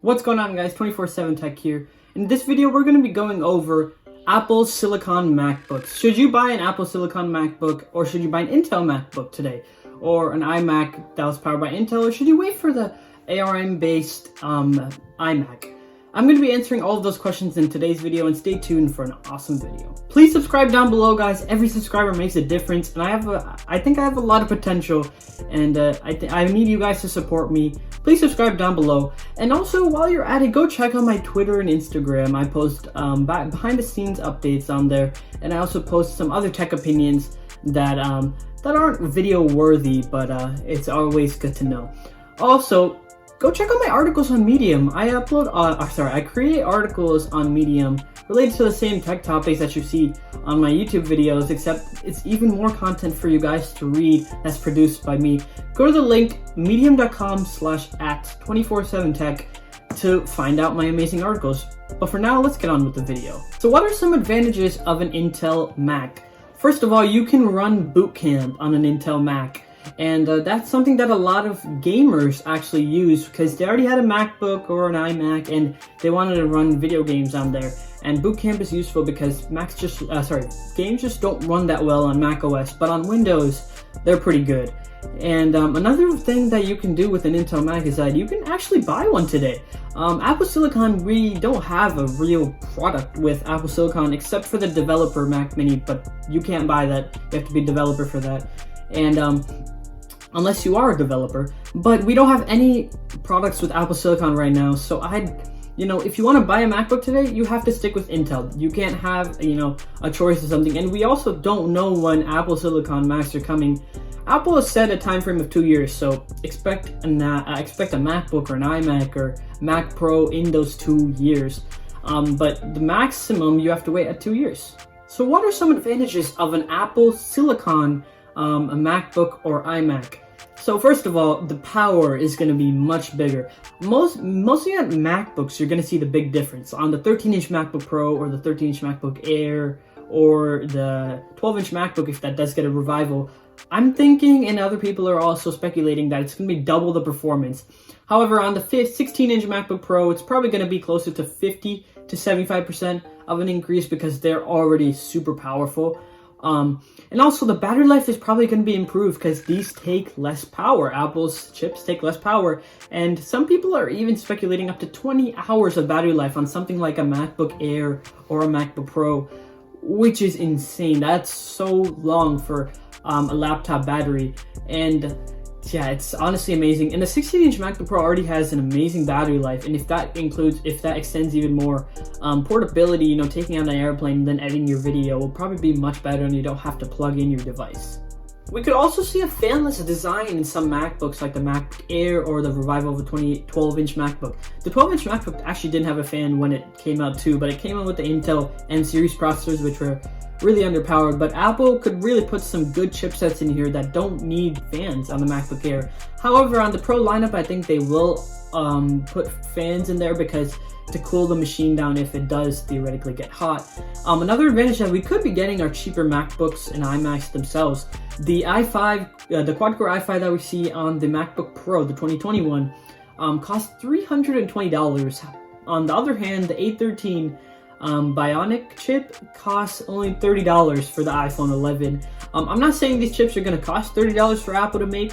What's going on, guys? 24/7 Tech here. In this video, we're going to be going over Apple's Silicon MacBooks. Should you buy an Apple Silicon MacBook, or should you buy an Intel MacBook today? Or an iMac that was powered by Intel, or should you wait for the ARM-based iMac? I'm going to be answering all of those questions in today's video, and stay tuned for an awesome video. Please subscribe down below, guys. Every subscriber makes a difference, and I think I have a lot of potential, and I need you guys to support me. Please subscribe down below, and also while you're at it, go check out my Twitter and Instagram. I post behind the scenes updates on there, and I also post some other tech opinions that aren't video worthy, but it's always good to know. Also, go check out my articles on Medium. I create articles on Medium related to the same tech topics that you see on my YouTube videos, except it's even more content for you guys to read that's produced by me. Go to the link medium.com/@247tech to find out my amazing articles. But for now, let's get on with the video. So what are some advantages of an Intel Mac? First of all, you can run Boot Camp on an Intel Mac. And that's something that a lot of gamers actually use because they already had a MacBook or an iMac and they wanted to run video games on there. And Boot Camp is useful because games just don't run that well on macOS, but on Windows, they're pretty good. And another thing that you can do with an Intel Mac is that you can actually buy one today. Apple Silicon, we don't have a real product with Apple Silicon except for the developer Mac Mini, but you can't buy that. You have to be a developer for that. And unless you are a developer, but we don't have any products with Apple Silicon right now. So if you want to buy a MacBook today, you have to stick with Intel. You can't have, a choice of something. And we also don't know when Apple Silicon Macs are coming. Apple has set a time frame of 2 years, so expect a MacBook or an iMac or Mac Pro in those 2 years. But the maximum you have to wait at 2 years. So what are some advantages of an Apple Silicon a MacBook or iMac? So first of all, the power is going to be much bigger. Mostly at MacBooks, you're going to see the big difference. On the 13-inch MacBook Pro or the 13-inch MacBook Air or the 12-inch MacBook, if that does get a revival, I'm thinking, and other people are also speculating, that it's going to be double the performance. However, on the 16-inch MacBook Pro, it's probably going to be closer to 50 to 75% of an increase because they're already super powerful. And also the battery life is probably going to be improved because these take less power. Apple's chips take less power, and some people are even speculating up to 20 hours of battery life on something like a MacBook Air or a MacBook Pro, which is insane. That's so long for a laptop battery, and yeah, it's honestly amazing. And the 16-inch MacBook Pro already has an amazing battery life, and if that extends even more, portability, taking on an airplane and then editing your video will probably be much better, and you don't have to plug in your device. We could also see a fanless design in some MacBooks like the MacBook Air or the revival of the 12-inch MacBook. The 12-inch MacBook actually didn't have a fan when it came out too, but it came out with the Intel M series processors, which were really underpowered, but Apple could really put some good chipsets in here that don't need fans on the MacBook Air. However, on the Pro lineup, I think they will put fans in there because to cool the machine down if it does theoretically get hot. Another advantage that we could be getting are cheaper MacBooks and iMacs themselves. The i5, the quad-core i5 that we see on the MacBook Pro, the 2021, cost $320. On the other hand, the A13 Bionic chip costs only $30 for the iPhone 11. I'm not saying these chips are going to cost $30 for Apple to make,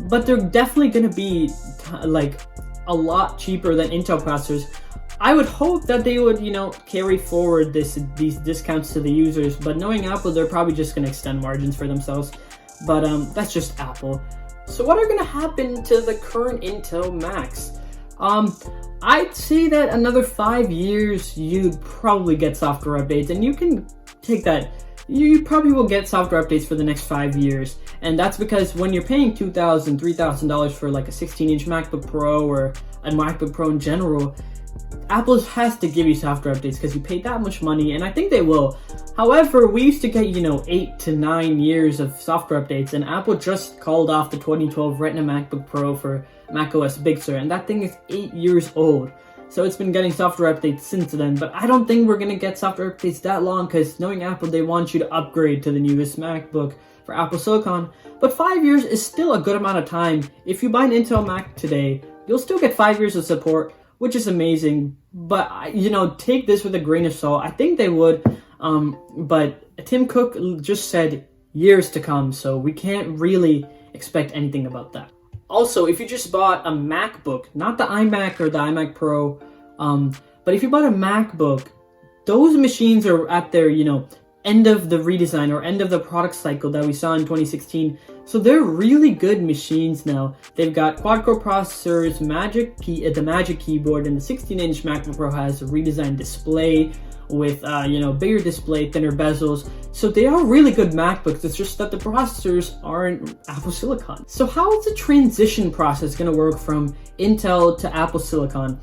but they're definitely going to be like a lot cheaper than Intel processors. I would hope that they would, carry forward these discounts to the users, but knowing Apple, they're probably just going to extend margins for themselves. But that's just Apple. So what are going to happen to the current Intel Macs? I'd say that another 5 years, you'd probably get software updates, and you can take that. You probably will get software updates for the next 5 years, and that's because when you're paying $2,000, $3,000 for like a 16-inch MacBook Pro or a MacBook Pro in general, Apple has to give you software updates because you paid that much money, and I think they will. However, we used to get, 8 to 9 years of software updates, and Apple just called off the 2012 Retina MacBook Pro for macOS Big Sur, and that thing is 8 years old. So it's been getting software updates since then, but I don't think we're going to get software updates that long because knowing Apple, they want you to upgrade to the newest MacBook for Apple Silicon. But 5 years is still a good amount of time. If you buy an Intel Mac today, you'll still get 5 years of support which is amazing. But, you know, take this with a grain of salt. I think they would, but Tim Cook just said years to come, so we can't really expect anything about that. Also, if you just bought a MacBook, not the iMac or the iMac Pro, but if you bought a MacBook, those machines are at their, you know, end of the redesign or end of the product cycle that we saw in 2016. So they're really good machines now. They've got quad-core processors, the Magic Keyboard, and the 16-inch MacBook Pro has a redesigned display with, you know, bigger display, thinner bezels. So they are really good MacBooks. It's just that the processors aren't Apple Silicon. So how is the transition process going to work from Intel to Apple Silicon?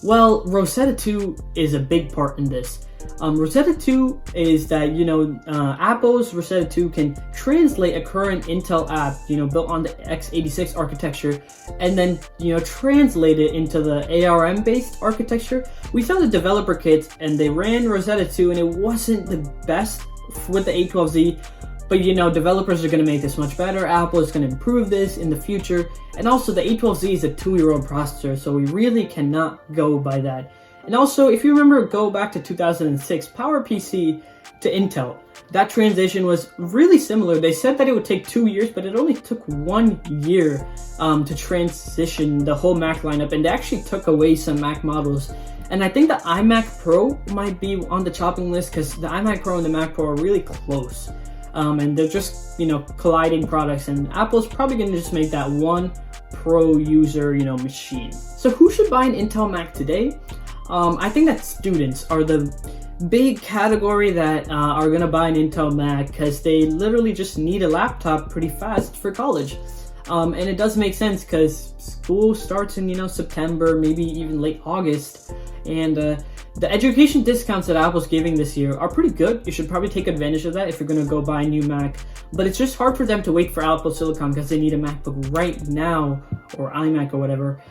Well, Rosetta 2 is a big part in this. Rosetta 2 is that, you know, Apple's Rosetta 2 can translate a current Intel app, you know, built on the x86 architecture, and then, you know, translate it into the ARM-based architecture. We saw the developer kits, and they ran Rosetta 2, and it wasn't the best with the A12Z, but, you know, developers are going to make this much better. Apple is going to improve this in the future, and also the A12Z is a 2-year-old processor, so we really cannot go by that. And also, if you remember, go back to 2006, PowerPC to Intel, that transition was really similar. They said that it would take 2 years, but it only took 1 year to transition the whole Mac lineup, and they actually took away some Mac models. And I think the iMac Pro might be on the chopping list because the iMac Pro and the Mac Pro are really close. And they're just, you know, colliding products, and Apple's probably going to just make that one pro user, you know, machine. So who should buy an Intel Mac today? I think that students are the big category that are going to buy an Intel Mac because they literally just need a laptop pretty fast for college. And it does make sense because school starts in, you know, September, maybe even late August. And the education discounts that Apple's giving this year are pretty good. You should probably take advantage of that if you're going to go buy a new Mac. But it's just hard for them to wait for Apple Silicon because they need a MacBook right now, or iMac or whatever.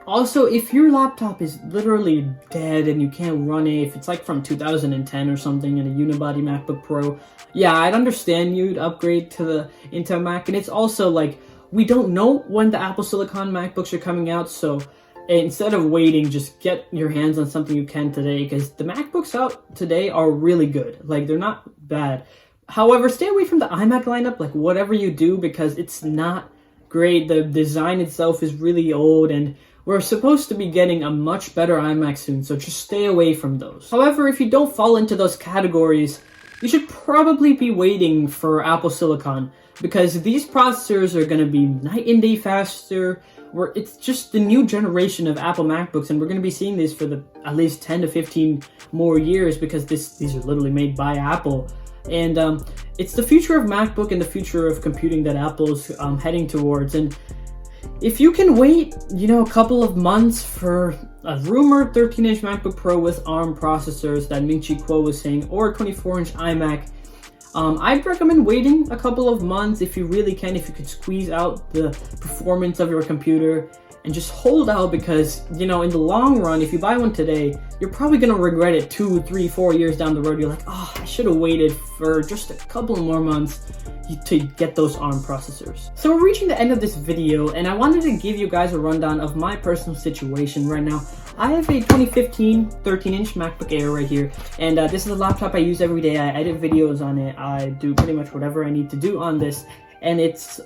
Also, if your laptop is literally dead and you can't run it, if it's like from 2010 or something and a unibody MacBook Pro, yeah, I'd understand you'd upgrade to the Intel Mac. And it's also like, we don't know when the Apple Silicon MacBooks are coming out, so instead of waiting, just get your hands on something you can today, because the MacBooks out today are really good. Like, they're not bad. However, stay away from the iMac lineup, like whatever you do, because it's not great. The design itself is really old, and we're supposed to be getting a much better iMac soon, so just stay away from those. However, if you don't fall into those categories, you should probably be waiting for Apple Silicon, because these processors are going to be night and day faster. It's just the new generation of Apple MacBooks, and we're going to be seeing this for at least 10 to 15 more years, because these are literally made by Apple. And it's the future of MacBook and the future of computing that Apple's heading towards. And if you can wait, you know, a couple of months for a rumored 13-inch MacBook Pro with ARM processors that Ming-Chi Kuo was saying, or a 24-inch iMac, I'd recommend waiting a couple of months if you really can, if you could squeeze out the performance of your computer, and just hold out, because, you know, in the long run, if you buy one today, you're probably going to regret it 2, 3, 4 years down the road. You're like, oh, I should have waited for just a couple more months to get those ARM processors. So we're reaching the end of this video, and I wanted to give you guys a rundown of my personal situation right now. I have a 2015 13-inch MacBook Air right here, and this is a laptop I use every day. I edit videos on it. I do pretty much whatever I need to do on this, and it's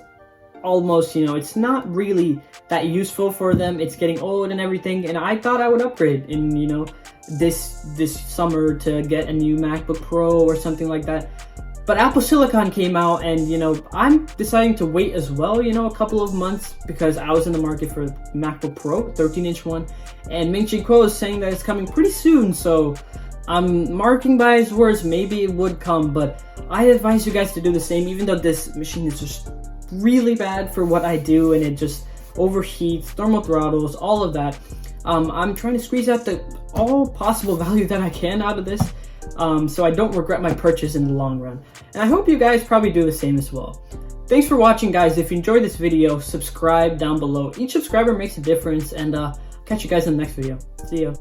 almost, you know, it's not really that useful for them. It's getting old and everything, and I thought I would upgrade in, you know, this summer to get a new MacBook Pro or something like that. But Apple Silicon came out, and, you know, I'm deciding to wait as well, you know, a couple of months, because I was in the market for MacBook Pro, 13-inch one, and Ming-Chi Kuo is saying that it's coming pretty soon, so I'm marking by his words. Maybe it would come, but I advise you guys to do the same, even though this machine is just really bad for what I do, and it just overheats, thermal throttles, all of that. I'm trying to squeeze out all possible value that I can out of this, so I don't regret my purchase in the long run. And I hope you guys probably do the same as well. Thanks for watching, guys. If you enjoyed this video, subscribe down below. Each subscriber makes a difference, and catch you guys in the next video. See ya.